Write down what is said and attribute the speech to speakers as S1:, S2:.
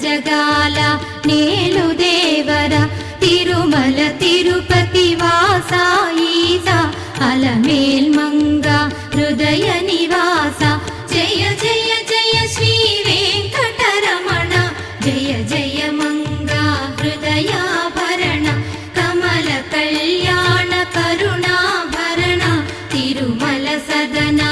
S1: జగాల నేలు దేవర తిరుమల తిరుపతి వాసా ఈసా అలమేల్ మంగ హృదయ నివాస జయ జయ జయ శ్రీ వెంకటరమణ జయ జయ మంగ హృదయాభరణ కమల కళ్యాణ కరుణాభరణ తిరుమల సదనా